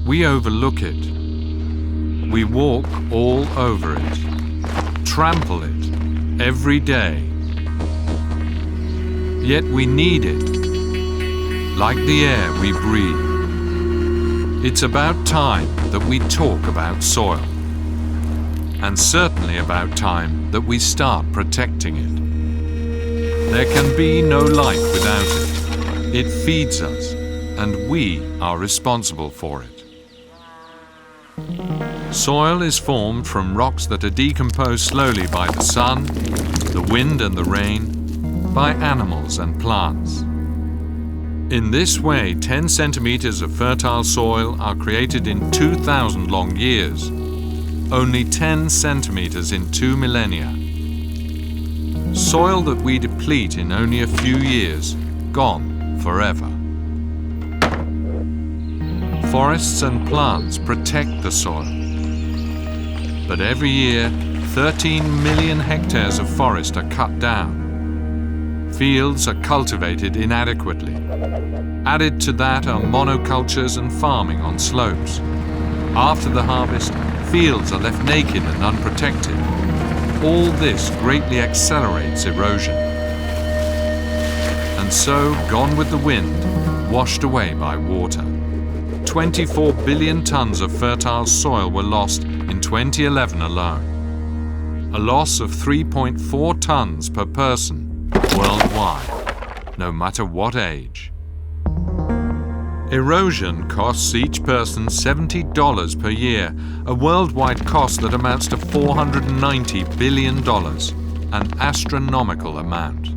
we overlook it. We walk all over it, trample it every day. Yet we need it, like the air we breathe. It's about time that we talk about soil, and certainly about time that we start protecting it. There can be no life without it. It feeds us, and we are responsible for it. Soil is formed from rocks that are decomposed slowly by the sun, the wind and the rain, by animals and plants. In this way, 10 centimeters of fertile soil are created in 2,000 long years, only 10 centimeters in 2 millennia. Soil that we deplete in only a few years, gone forever. Forests and plants protect the soil. But every year, 13 million hectares of forest are cut down. Fields are cultivated inadequately. Added to that are monocultures and farming on slopes. After the harvest, fields are left naked and unprotected. All this greatly accelerates erosion. And so, gone with the wind, washed away by water. 24 billion tons of fertile soil were lost in 2011 alone. A loss of 3.4 tons per person worldwide, no matter what age. Erosion costs each person $70 per year, a worldwide cost that amounts to $490 billion, an astronomical amount.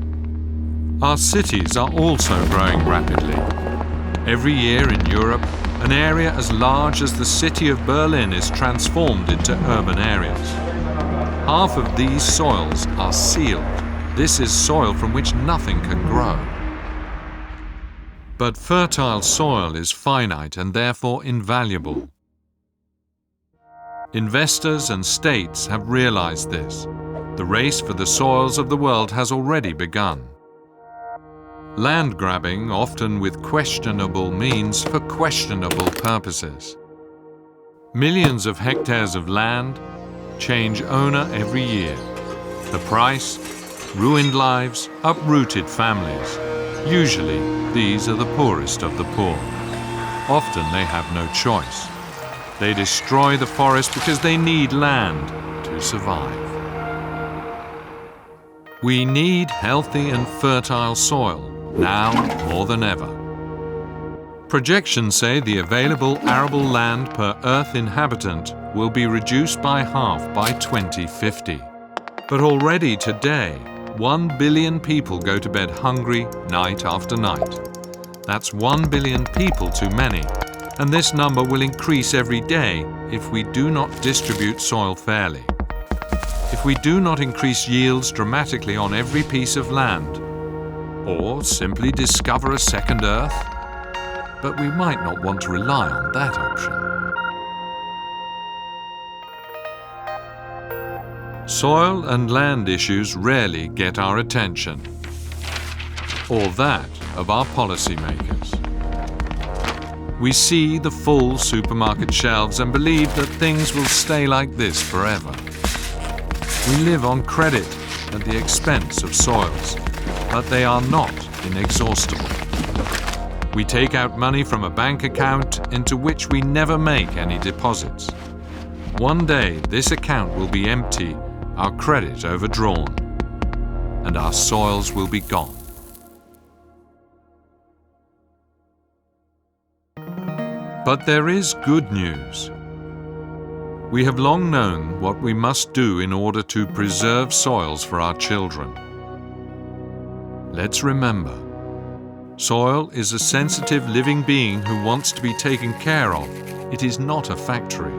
Our cities are also growing rapidly. Every year in Europe, an area as large as the city of Berlin is transformed into urban areas. Half of these soils are sealed. This is soil from which nothing can grow. But fertile soil is finite and therefore invaluable. Investors and states have realized this. The race for the soils of the world has already begun. Land grabbing, often with questionable means for questionable purposes. Millions of hectares of land change owner every year. The price? Ruined lives, uprooted families. Usually, these are the poorest of the poor. Often they have no choice. They destroy the forest because they need land to survive. We need healthy and fertile soil, now more than ever. Projections say the available arable land per Earth inhabitant will be reduced by half by 2050. But already today, 1 billion people go to bed hungry night after night. That's 1 billion people too many, and this number will increase every day if we do not distribute soil fairly. If we do not increase yields dramatically on every piece of land, or simply discover a second Earth, but we might not want to rely on that option. Soil and land issues rarely get our attention, or that of our policymakers. We see the full supermarket shelves and believe that things will stay like this forever. We live on credit at the expense of soils, but they are not inexhaustible. We take out money from a bank account into which we never make any deposits. One day this account will be empty, our credit overdrawn, and our soils will be gone. But there is good news. We have long known what we must do in order to preserve soils for our children. Let's remember, soil is a sensitive living being who wants to be taken care of. It is not a factory.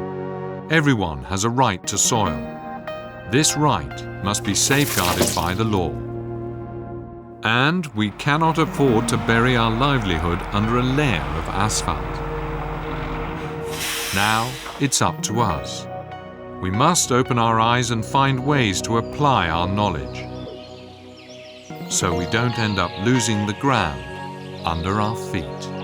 Everyone has a right to soil. This right must be safeguarded by the law. And we cannot afford to bury our livelihood under a layer of asphalt. Now it's up to us. We must open our eyes and find ways to apply our knowledge, so we don't end up losing the ground under our feet.